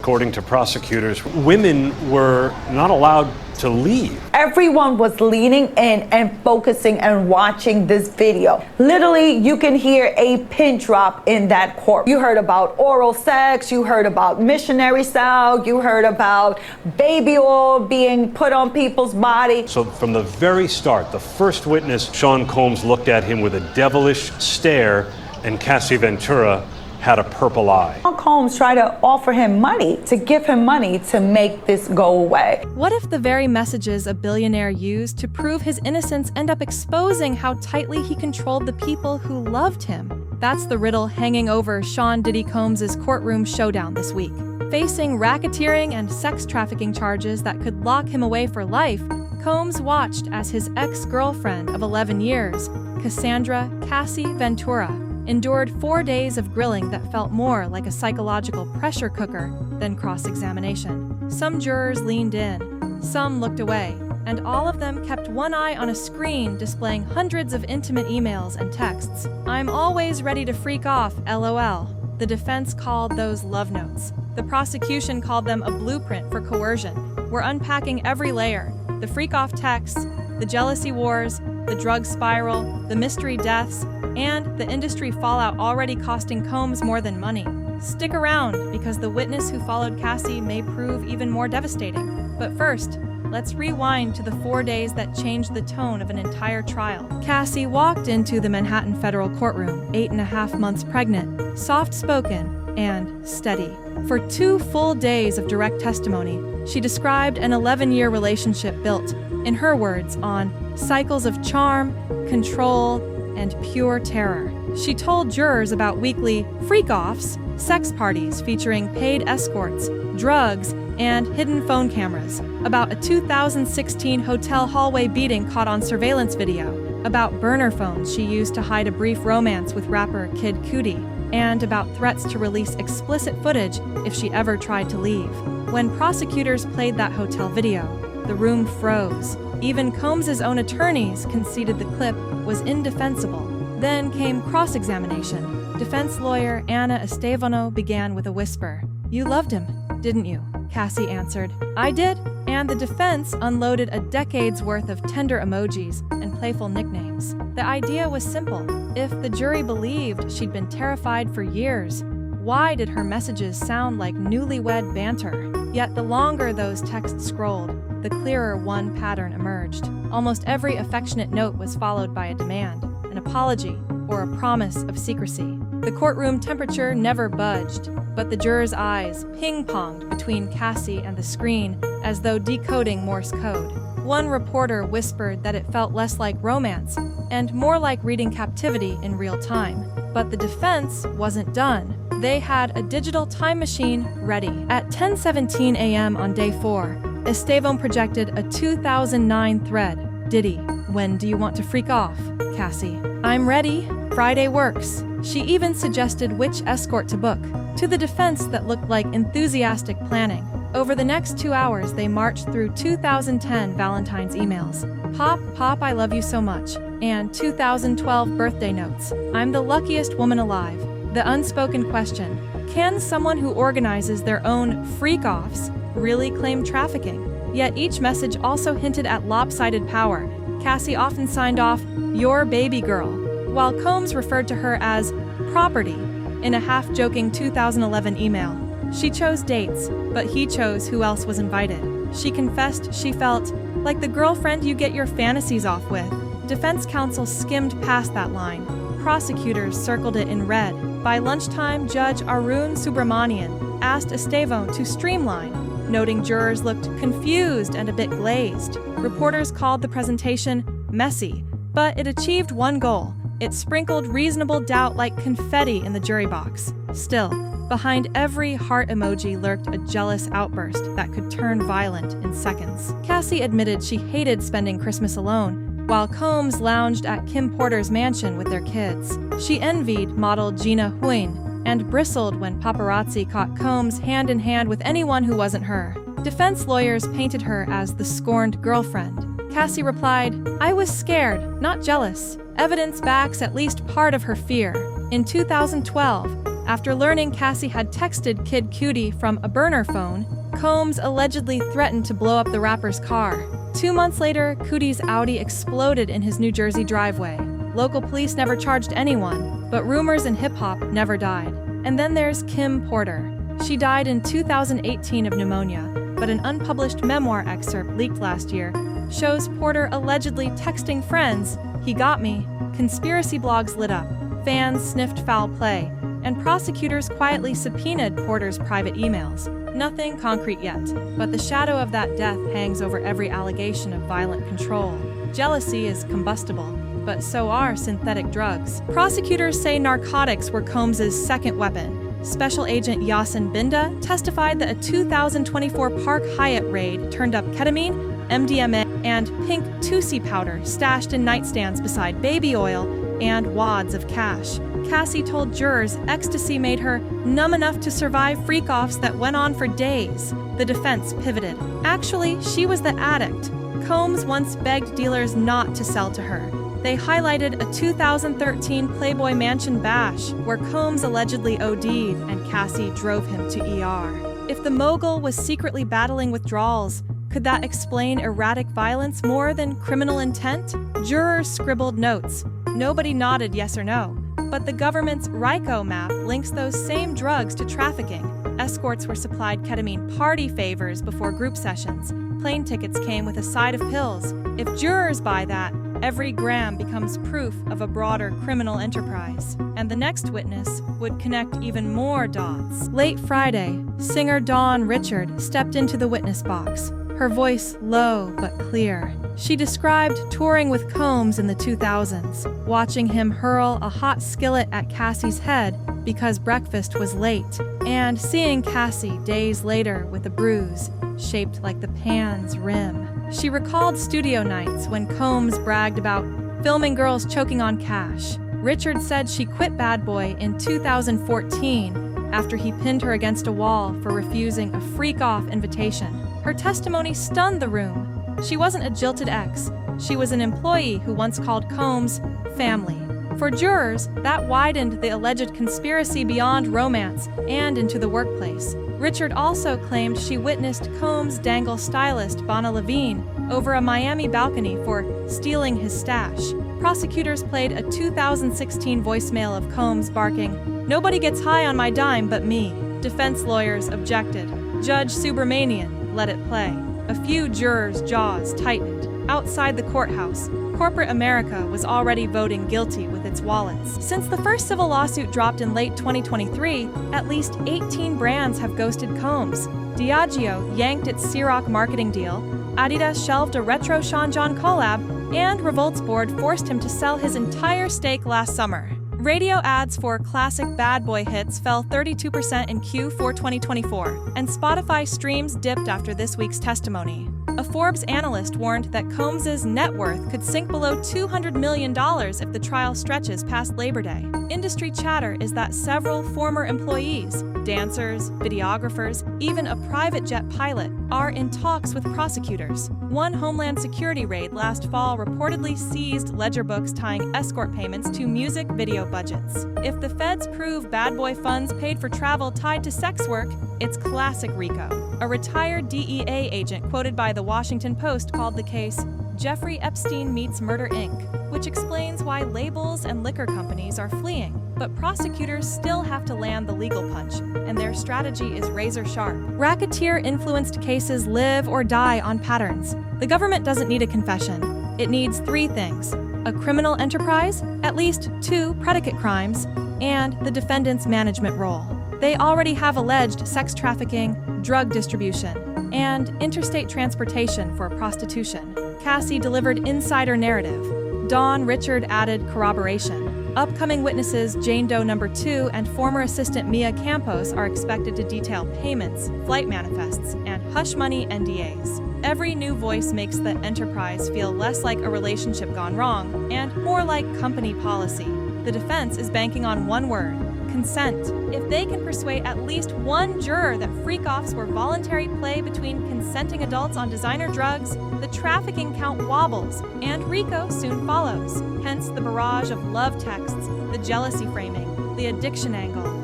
According to prosecutors, women were not allowed to leave. Everyone was leaning in and focusing and watching this video. Literally, you can hear a pin drop in that court. You heard about oral sex, you heard about missionary style, you heard about baby oil being put on people's body. So from the very start, the first witness, Sean Combs, looked at him with a devilish stare, and Cassie Ventura had a purple eye. Sean Combs tried to offer him money, to give him money to make this go away. What if the very messages a billionaire used to prove his innocence end up exposing how tightly he controlled the people who loved him? That's the riddle hanging over Sean Diddy Combs' courtroom showdown this week. Facing racketeering and sex trafficking charges that could lock him away for life, Combs watched as his ex-girlfriend of 11 years, Cassie Ventura, endured 4 days of grilling that felt more like a psychological pressure cooker than cross-examination. Some jurors leaned in, some looked away, and all of them kept one eye on a screen displaying hundreds of intimate emails and texts. "I'm always ready to freak off, LOL." The defense called those love notes. The prosecution called them a blueprint for coercion. We're unpacking every layer: the freak-off texts, the jealousy wars, the drug spiral, the mystery deaths, and the industry fallout already costing Combs more than money. Stick around, because the witness who followed Cassie may prove even more devastating. But first, let's rewind to the 4 days that changed the tone of an entire trial. Cassie walked into the Manhattan federal courtroom, 8.5 months pregnant, soft-spoken, and steady. For 2 full days of direct testimony, she described an 11-year relationship built, in her words, on cycles of charm, control, and pure terror. She told jurors about weekly freak-offs, sex parties featuring paid escorts, drugs, and hidden phone cameras, about a 2016 hotel hallway beating caught on surveillance video, about burner phones she used to hide a brief romance with rapper Kid Cudi, and about threats to release explicit footage if she ever tried to leave. When prosecutors played that hotel video, the room froze. Even Combs' own attorneys conceded the clip was indefensible. Then came cross-examination. Defense lawyer Anna Estevano began with a whisper. "You loved him, didn't you?" Cassie answered, "I did." And the defense unloaded a decade's worth of tender emojis and playful nicknames. The idea was simple. If the jury believed she'd been terrified for years, why did her messages sound like newlywed banter? Yet the longer those texts scrolled, the clearer one pattern emerged. Almost every affectionate note was followed by a demand, an apology, or a promise of secrecy. The courtroom temperature never budged, but the jurors' eyes ping-ponged between Cassie and the screen as though decoding Morse code. One reporter whispered that it felt less like romance and more like reading captivity in real time. But the defense wasn't done. They had a digital time machine ready. At 10:17 a.m. on day 4, Estevon projected a 2009 thread. "Diddy, when do you want to freak off?" Cassie, "I'm ready. Friday works." She even suggested which escort to book. To the defense, that looked like enthusiastic planning. Over the next 2 hours, they marched through 2010 Valentine's emails. "Pop, Pop, I love you so much," and 2012 birthday notes. "I'm the luckiest woman alive." The unspoken question: can someone who organizes their own freak-offs really claim trafficking? Yet each message also hinted at lopsided power. Cassie often signed off, "your baby girl," while Combs referred to her as property in a half-joking 2011 email. She chose dates, but he chose who else was invited. She confessed she felt like the girlfriend you get your fantasies off with. Defense counsel skimmed past that line. Prosecutors circled it in red. By lunchtime, Judge Arun Subramanian asked Estevon to streamline, noting jurors looked confused and a bit glazed. Reporters called the presentation messy, but it achieved one goal. It sprinkled reasonable doubt like confetti in the jury box. Still, behind every heart emoji lurked a jealous outburst that could turn violent in seconds. Cassie admitted she hated spending Christmas alone, while Combs lounged at Kim Porter's mansion with their kids. She envied model Gina Huyn and bristled when paparazzi caught Combs hand in hand with anyone who wasn't her. Defense lawyers painted her as the scorned girlfriend. Cassie replied, "I was scared, not jealous." Evidence backs at least part of her fear. In 2012, After learning Cassie had texted Kid Cudi from a burner phone, Combs allegedly threatened to blow up the rapper's car. 2 months later, Cudi's Audi exploded in his New Jersey driveway. Local police never charged anyone, but rumors in hip-hop never died. And then there's Kim Porter. She died in 2018 of pneumonia, but an unpublished memoir excerpt leaked last year shows Porter allegedly texting friends, "He got me." Conspiracy blogs lit up, fans sniffed foul play, and prosecutors quietly subpoenaed Porter's private emails. Nothing concrete yet, but the shadow of that death hangs over every allegation of violent control. Jealousy is combustible, but so are synthetic drugs. Prosecutors say narcotics were Combs' second weapon. Special Agent Yasin Binda testified that a 2024 Park Hyatt raid turned up ketamine, MDMA, and pink Tusi powder stashed in nightstands beside baby oil and wads of cash. Cassie told jurors ecstasy made her numb enough to survive freak-offs that went on for days. The defense pivoted. Actually, she was the addict. Combs once begged dealers not to sell to her. They highlighted a 2013 Playboy Mansion bash where Combs allegedly OD'd and Cassie drove him to ER. If the mogul was secretly battling withdrawals, could that explain erratic violence more than criminal intent? Jurors scribbled notes. Nobody nodded yes or no. But the government's RICO map links those same drugs to trafficking. Escorts were supplied ketamine party favors before group sessions. Plane tickets came with a side of pills. If jurors buy that, every gram becomes proof of a broader criminal enterprise. And the next witness would connect even more dots. Late Friday, singer Dawn Richard stepped into the witness box, her voice low but clear. She described touring with Combs in the 2000s, watching him hurl a hot skillet at Cassie's head because breakfast was late, and seeing Cassie days later with a bruise shaped like the pan's rim. She recalled studio nights when Combs bragged about filming girls choking on cash. Richard said she quit Bad Boy in 2014 after he pinned her against a wall for refusing a freak-off invitation. Her testimony stunned the room. She wasn't a jilted ex. She was an employee who once called Combs family. For jurors, that widened the alleged conspiracy beyond romance and into the workplace. Richard also claimed she witnessed Combs dangle stylist Bonna Levine over a Miami balcony for stealing his stash. Prosecutors played a 2016 voicemail of Combs barking, "Nobody gets high on my dime but me." Defense lawyers objected. Judge Subramanian let it play. A few jurors' jaws tightened. Outside the courthouse, corporate America was already voting guilty with its wallets. Since the first civil lawsuit dropped in late 2023, at least 18 brands have ghosted Combs. Diageo yanked its Ciroc marketing deal, Adidas shelved a retro Sean John collab, and Revolt's board forced him to sell his entire stake last summer. Radio ads for classic Bad Boy hits fell 32% in Q4 2024, and Spotify streams dipped after this week's testimony. A Forbes analyst warned that Combs' net worth could sink below $200 million if the trial stretches past Labor Day. Industry chatter is that several former employees, dancers, videographers, even a private jet pilot, are in talks with prosecutors. One Homeland Security raid last fall reportedly seized ledger books tying escort payments to music video budgets. If the feds prove Bad Boy funds paid for travel tied to sex work, it's classic RICO. A retired DEA agent quoted by the Washington Post called the case Jeffrey Epstein Meets Murder, Inc., which explains why labels and liquor companies are fleeing. But prosecutors still have to land the legal punch, and their strategy is razor sharp. Racketeer-influenced cases live or die on patterns. The government doesn't need a confession. It needs 3 things: a criminal enterprise, at least 2 predicate crimes, and the defendant's management role. They already have alleged sex trafficking, drug distribution, and interstate transportation for prostitution. Cassie delivered insider narrative. Dawn Richard added corroboration. Upcoming witnesses Jane Doe No. 2 and former assistant Mia Campos are expected to detail payments, flight manifests, and hush money NDAs. Every new voice makes the enterprise feel less like a relationship gone wrong and more like company policy. The defense is banking on one word: consent. If they can persuade at least one juror that freak-offs were voluntary play between consenting adults on designer drugs, the trafficking count wobbles, and RICO soon follows. Hence the barrage of love texts, the jealousy framing, the addiction angle.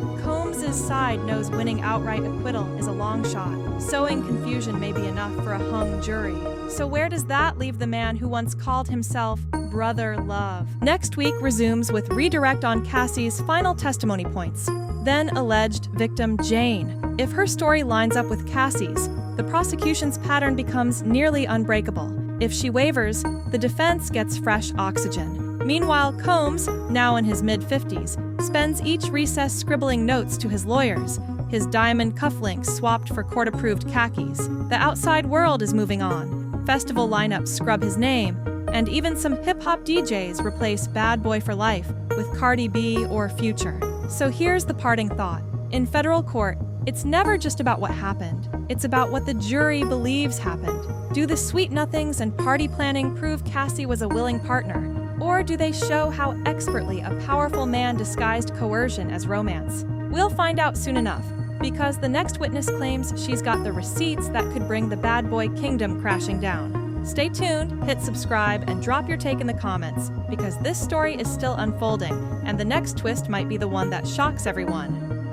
defense's side knows winning outright acquittal is a long shot. Sowing confusion may be enough for a hung jury. So where does that leave the man who once called himself Brother Love? Next week resumes with redirect on Cassie's final testimony points, then alleged victim Jane. If her story lines up with Cassie's, the prosecution's pattern becomes nearly unbreakable. If she wavers, the defense gets fresh oxygen. Meanwhile, Combs, now in his mid-50s, spends each recess scribbling notes to his lawyers, his diamond cufflinks swapped for court-approved khakis. The outside world is moving on. Festival lineups scrub his name, and even some hip-hop DJs replace Bad Boy for Life with Cardi B or Future. So here's the parting thought. In federal court, it's never just about what happened. It's about what the jury believes happened. Do the sweet nothings and party planning prove Cassie was a willing partner? Or do they show how expertly a powerful man disguised coercion as romance? We'll find out soon enough, because the next witness claims she's got the receipts that could bring the bad boy kingdom crashing down. Stay tuned, hit subscribe, and drop your take in the comments, because this story is still unfolding, and the next twist might be the one that shocks everyone.